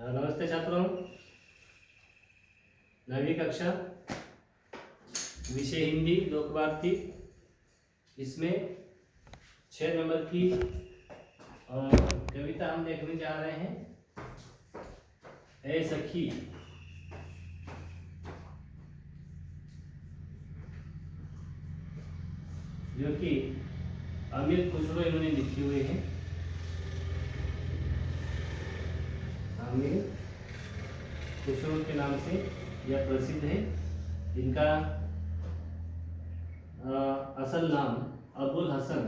नमस्ते छात्रों, 9वीं कक्षा विषय हिंदी लोक भारती। इसमें 6 नंबर की कविता हम देखने जा रहे हैं। ए सखी। जो कि अमीर खुसरो इन्होंने लिखी हुई है। अमीर खुसरो के नाम से यह प्रसिद्ध है। इनका असल नाम अबुल हसन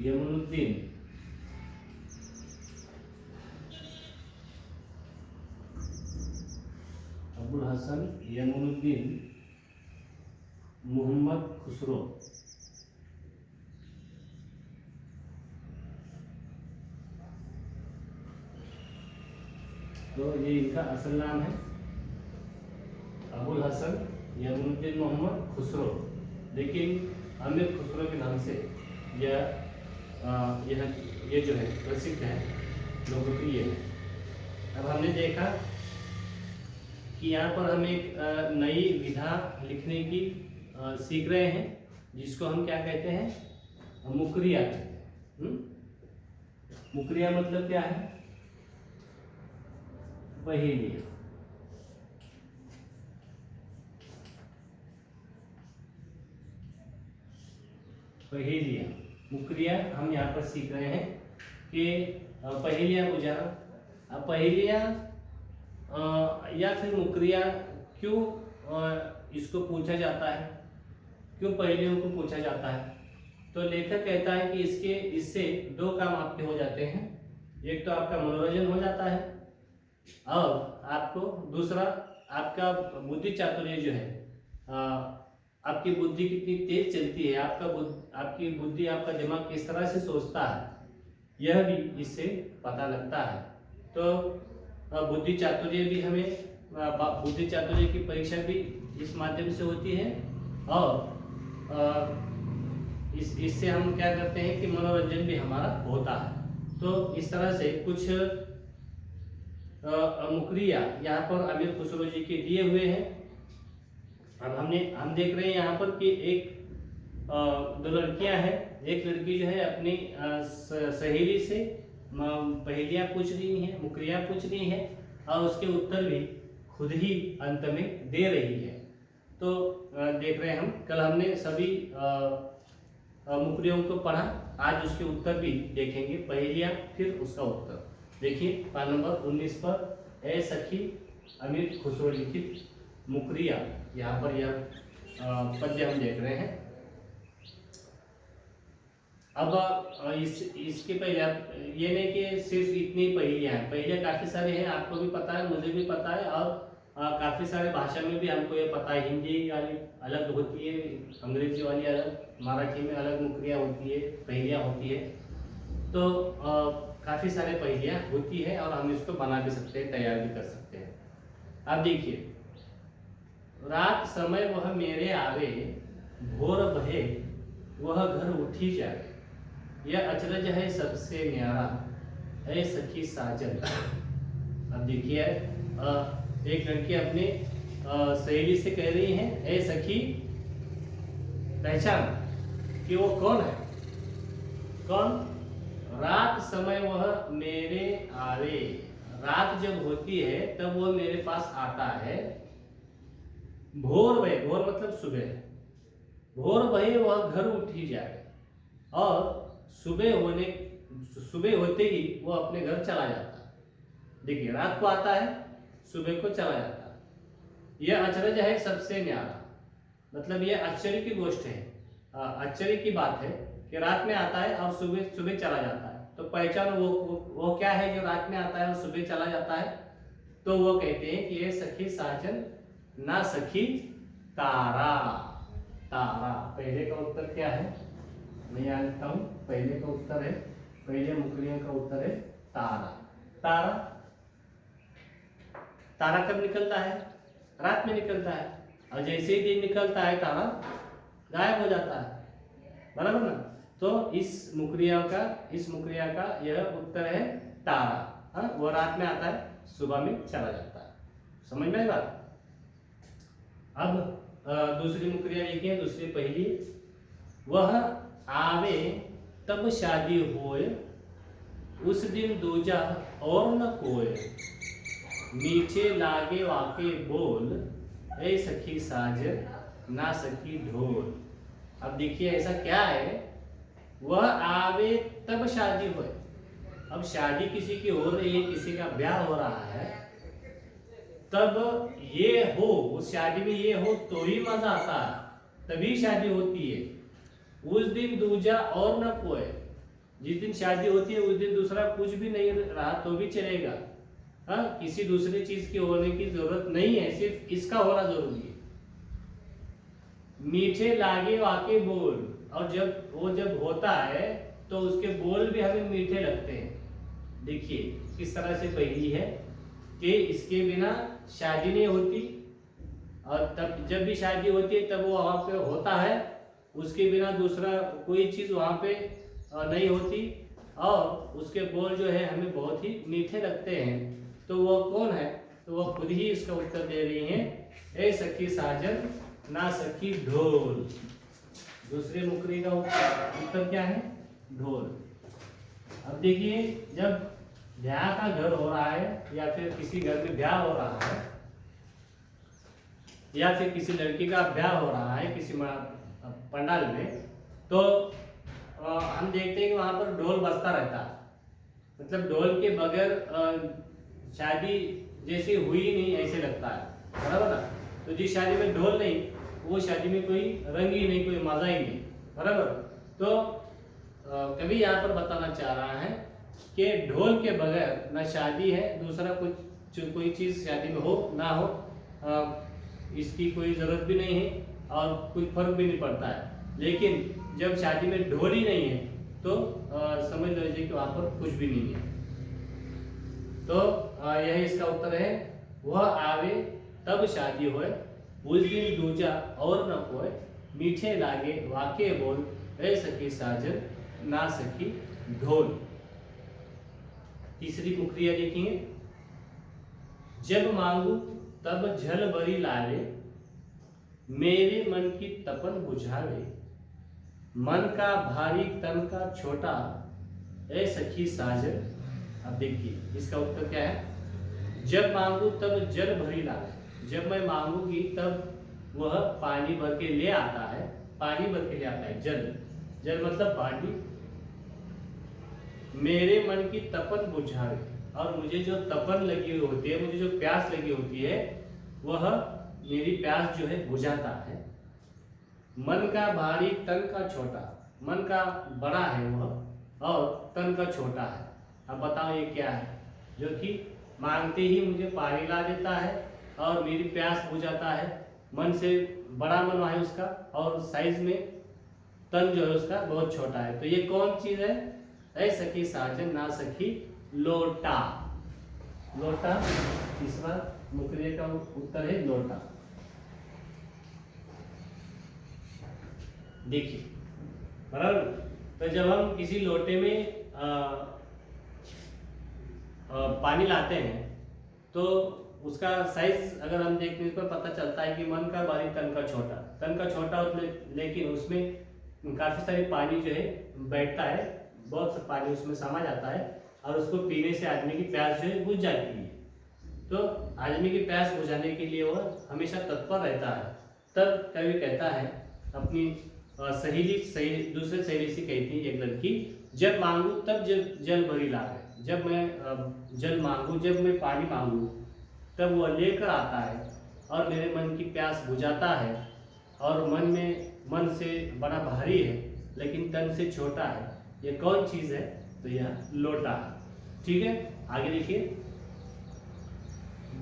यमुनुद्दीन अबुल हसन यमुनुद्दीन मोहम्मद खुसरो। तो ये इनका असल नाम है अबुल हसन यमुनुद्दीन मोहम्मद खुसरो, लेकिन अमीर खुसरो के नाम से ये जो है प्रसिद्ध है, लोकप्रिय है। अब हमने देखा कि यहाँ पर हम एक नई विधा लिखने की सीख रहे हैं, जिसको हम क्या कहते हैं, मुकरिया कहते हैं। मुकरिया मतलब क्या है? पहेलियाँ। पहेलियाँ, मुकरिया हम यहाँ पर सीख रहे हैं कि पहेलियाँ बुझाना। अब पहेलियाँ या फिर मुकरिया क्यों इसको पूछा जाता है, क्यों पहेलियों को पूछा जाता है? तो लेखक कहता है कि इससे दो काम आपके हो जाते हैं। एक तो आपका मनोरंजन हो जाता है और आपको दूसरा आपका बुद्धि चातुर्य जो है, आपकी बुद्धि कितनी तेज चलती है, आपकी बुद्धि, आपका दिमाग किस तरह से सोचता है, यह भी इससे पता लगता है। तो बुद्धि चातुर्य भी हमें, बुद्धि चातुर्य की परीक्षा भी इस माध्यम से होती है और इससे हम क्या करते हैं कि मनोरंजन भी हमारा होता है। तो इस तरह से कुछ मुकरिया यहाँ पर अमीर खुसरो जी के दिए हुए हैं। अब हम देख रहे हैं यहाँ पर कि दो लड़कियां हैं। एक लड़की जो है अपनी सहेली से पहेलियां पूछ रही हैं, मुकरिया पूछ रही हैं और उसके उत्तर भी खुद ही अंत में दे रही है। तो देख रहे हैं हम, कल हमने सभी मुकरियों को पढ़ा, आज उसके उत्तर भी देखेंगे, पहेलियां फिर उसका उत्तर। देखिए पान नंबर 19 पर ए सखी अमीर खुसरो लिखित मुकरिया, यहाँ पर यह पद्य हम देख रहे हैं। अब इसके पहले ये नहीं कि सिर्फ इतनी पहेलियां हैं, पहेलियां काफ़ी सारी हैं, आपको भी पता है, मुझे भी पता है और काफ़ी सारे भाषा में भी हमको ये पता है। हिंदी वाली अलग होती है, अंग्रेजी वाली अलग, मराठी में अलग मुकरिया होती है, पहेलियां होती है। तो काफ़ी सारे पहेलियां होती है और हम इसको बना भी सकते हैं, तैयार भी कर सकते हैं। अब देखिए, रात समय वह मेरे आवे, भोर बहे वह घर उठी जाए, यह अचरज है सबसे न्यारा, ऐ सखी साजन। अब देखिए, एक लड़की अपनी सहेली से कह रही है, ऐ सखी, पहचान कि वो कौन है। कौन? रात समय वह मेरे आवे, रात जब होती है तब वो मेरे पास आता है। भोर भय, भोर मतलब सुबह, भोर भय वह घर उठी जाए और सुबह होते ही वो अपने घर चला जाता है। देखिए, रात को आता है, सुबह को चला जाता है। यह अचरज है सबसे न्यारा, मतलब यह आश्चर्य की गोष्ट है, आश्चर्य की बात है कि रात में आता है और सुबह चला जाता है। तो पहचान वो क्या है जो रात में आता है और सुबह चला जाता है? तो वो कहते हैं कि ये सखी साजन ना सखी तारा। तारा, पहले का उत्तर क्या है? मैं यहाँ लिखता हूँ, पहले का उत्तर है, पहले मुकरिया का उत्तर है तारा। तारा, तारा कब निकलता है? रात में निकलता है, और जैसे ही दिन निकलता है तारा गायब हो जाता है, बराबर ना? तो इस मुकरिया का यह उत्तर है तारा। हाँ, वो रात में आता है, सुबह में चला जाता है। समझ में आई बात। अब दूसरी मुकरिया देखिए, दूसरी पहली, वह आवे तब शादी होए, उस दिन दूजा और न कोय, मीठे लागे वाके बोल, ऐ सखी साजन ना सखी ढोल। अब देखिए ऐसा क्या है, वह आवे तब शादी होए। अब शादी किसी की हो रही है, किसी का ब्याह हो रहा है, तब ये हो, उस शादी में ये हो तो ही मजा आता है, तभी शादी होती है। उस दिन दूजा और न कोई, जिस दिन शादी होती है उस दिन दूसरा कुछ भी नहीं रहा तो भी चलेगा। हाँ, किसी दूसरी चीज की होने की जरूरत नहीं है, सिर्फ इसका होना जरूरी है। मीठे लागे वाके बोल, और जब होता है तो उसके बोल भी हमें मीठे लगते हैं। देखिए किस तरह से पहेली है कि इसके बिना शादी नहीं होती, और तब जब भी शादी होती है तब वो वहां पे होता है, उसके बिना दूसरा कोई चीज वहां पे नहीं होती, और उसके बोल जो है हमें बहुत ही मीठे लगते हैं। तो वो कौन है, तो वो खुद ही इसका उत्तर दे रही हैं, ए सखी साजन ना सखी ढोल। दूसरे मुकरी का उत्तर क्या है, ढोल। अब देखिए, जब ब्याह का घर हो रहा है या फिर किसी घर में ब्याह हो रहा है, या फिर किसी लड़की का ब्याह हो रहा है किसी पंडाल में, तो हम देखते हैं कि वहां पर ढोल बजता रहता है। मतलब ढोल के बगैर शादी जैसी हुई नहीं ऐसे लगता है, बराबर ना। तो जिस शादी में ढोल नहीं, वो शादी में कोई रंग ही नहीं, कोई मजा ही नहीं, बराबर। तो कभी यहाँ पर बताना चाह रहा है कि ढोल के बगैर ना शादी है, दूसरा कुछ कोई चीज शादी में हो ना हो, इसकी कोई जरूरत भी नहीं है और कोई फर्क भी नहीं पड़ता है। लेकिन जब शादी में ढोल ही नहीं है तो समझ लीजिए कि वहां पर कुछ भी नहीं है। तो यही इसका उत्तर है, वह आवे तब शादी होए, उस दिन दूजा और न कोय, मीठे लागे वाके बोल, ऐ सखी साजन ना सखी ढोल। तीसरी मुकरिया देखिए, जब मांगू तब झल भरी लावे, मेरे मन की तपन बुझावे, मन का भारी तन का छोटा, ऐ सखी साजन। अब देखिए इसका उत्तर क्या है, जब मांगू तब जल भरी लावे। जब मैं मांगूंगी तब वह पानी भर के ले आता है, पानी भर के ले आता है, जल मतलब पानी। मेरे मन की तपन बुझावे, और मुझे जो तपन लगी हुई होती है, मुझे जो प्यास लगी होती है, वह मेरी प्यास जो है बुझाता है। मन का भारी तन का छोटा, मन का बड़ा है वह और तन का छोटा है। अब बताओ ये क्या है, जो कि मांगते ही मुझे पानी ला देता है और मेरी प्यास बुझाता है। मन से बड़ा मन है उसका, और साइज में तन जो है उसका बहुत छोटा है। तो ये कौन चीज है, ऐ सखी साजन ना सखी लोटा। लोटा तीसरा मुकरिया का उत्तर है, लोटा। देखिए बराबर, तो जब हम किसी लोटे में पानी लाते हैं तो उसका साइज अगर हम देखते हैं तो पता चलता है कि मन का भारी तन का छोटा। तन का छोटा लेकिन उसमें काफी सारी पानी जो है बैठता है, बहुत सा पानी उसमें समा जाता है, और उसको पीने से आदमी की प्यास जो है बुझ जाती है। तो आदमी की प्यास बुझाने के लिए वह हमेशा तत्पर रहता है। तब कभी कहता है अपनी सहेली दूसरे सहेली से कहती है एक लड़की, जब मांगू तब जल भरी लावे। जब मैं जल मांगू, जब मैं पानी मांगू, तब वह लेकर आता है और मेरे मन की प्यास बुझाता है, और मन से बड़ा भारी है लेकिन तन से छोटा है। ये कौन चीज है, तो यह लोटा है। ठीक है, आगे देखिए,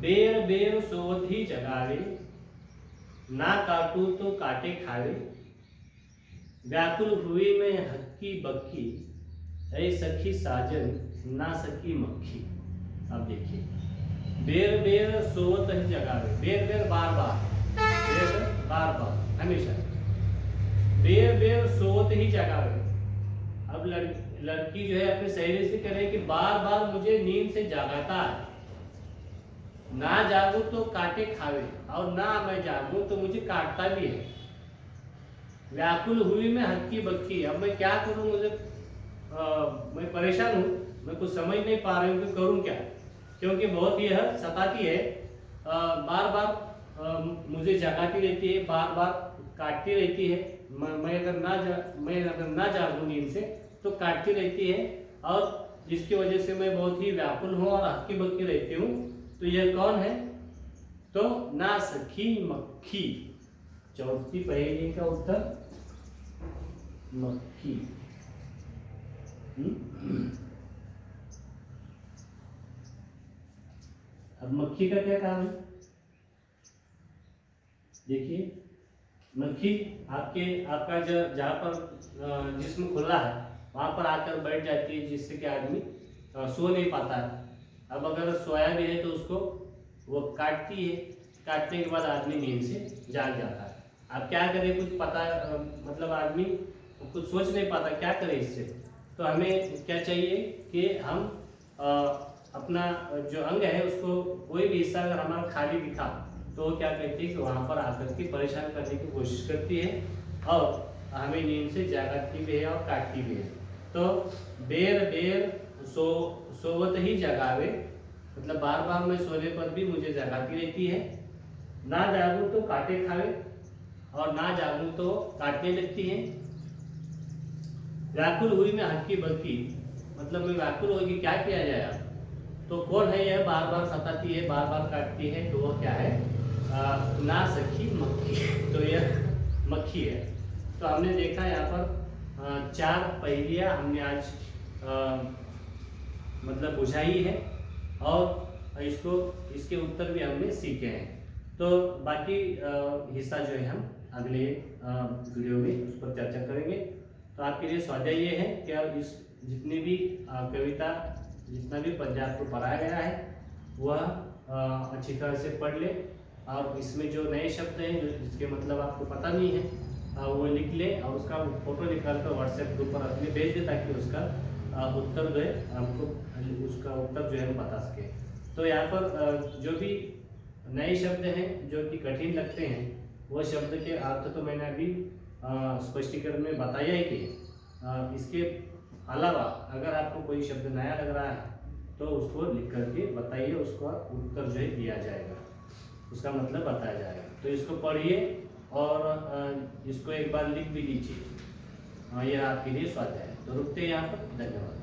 बेर बेर सोवत ही जगावे, ना काटू तो काटे खावे, व्याकुल हुई में हक्की बक्की, ऐ सखी साजन ना सकी मक्खी। अब देखिए, बेर बेर सोवत ही जगावे, बेर बेर बार बार, बेर बार बार हमेशा, बेर बेर सोवत ही जगावे, अब लड़की जो है अपने सहेली से कह रही है कि बार बार मुझे नींद से जगाता है, ना जागूं तो काटे खावे और ना मैं जागूं तो मुझे काटता भी है। व्याकुल हुई मैं हक्की बक्की, अब मैं क्या करूं, मैं परेशान हूँ, मैं कुछ समझ नहीं पा रही हूँ कि करूँ क्या, क्योंकि बहुत यह सताती है, बार बार मुझे जगाती रहती है, बार बार काटती रहती है। मैं अगर ना जागूं नींद से तो काटती रहती है, और जिसकी वजह से मैं बहुत ही व्याकुल हूँ और हक्की बक्की रहती हूँ। तो यह कौन है? तो ना सखी मक्खी। चौथी पहेली का उत्तर मक्खी। अब मक्खी का क्या काम है? देखिए, मक्खी आपका जहाँ पर जिस्म खुला है वहां पर आकर बैठ जाती है, जिससे कि आदमी सो नहीं पाता है। अब अगर सोया भी है तो उसको वो काटती है, काटने के बाद आदमी नींद से जाग जाता है। अब क्या करे, कुछ पता मतलब आदमी कुछ सोच नहीं पाता, क्या करे इससे। तो हमें क्या चाहिए कि हम अपना जो अंग है उसको, कोई भी हिस्सा अगर हमारा खाली दिखा तो क्या कहती है कि वहाँ पर आकर के परेशान करने की कोशिश करती है, और हमें नींद से जागती भी है और काटती भी है। तो बेर बेर सोवत ही जगावे, मतलब बार बार मैं सोने पर भी मुझे जगाती रहती है। ना जागूं तो काटे खावे और ना जागूं तो काटने लगती है। व्याकुल हुई मैं हक्की बक्की, मतलब मैं व्याकुल होगी, क्या किया जाए अब। तो कौन है यह बार बार सताती है, बार बार काटती है? तो वो क्या है? ना सखी मक्खी। तो यह मक्खी है। तो हमने देखा यहाँ पर 4 पहेलियाँ हमने आज मतलब बुझाई है, और इसके उत्तर भी हमने सीखे हैं। तो बाकी हिस्सा जो है हम अगले वीडियो में उस पर चर्चा करेंगे। तो आपके लिए स्वाध्याय ये है कि आप इस जितनी भी कविता, जितना भी पद्य आपको पढ़ाया गया है वह अच्छी तरह से पढ़ ले, और इसमें जो नए शब्द हैं जो जिसके मतलब आपको पता नहीं है वो लिख ले, और उसका फोटो निकाल कर व्हाट्सएप ग्रुप पर अपने भेज दे, ताकि उसका उत्तर जो है हमको, उसका उत्तर जो है हम बता सके। तो यहाँ पर जो भी नए शब्द हैं जो कि कठिन लगते हैं, वो शब्द के अर्थ तो मैंने अभी स्पष्टीकरण में बताया ही कि इसके अलावा अगर आपको कोई शब्द नया लग रहा है तो उसको लिख करके बताइए, उसका उत्तर जो है दिया जाएगा, उसका मतलब बताया जाएगा। तो इसको पढ़िए और इसको एक बार लिख भी लीजिए। यह आपके लिए स्वाध्याय है। तो रुकते हैं यहाँ पर, धन्यवाद।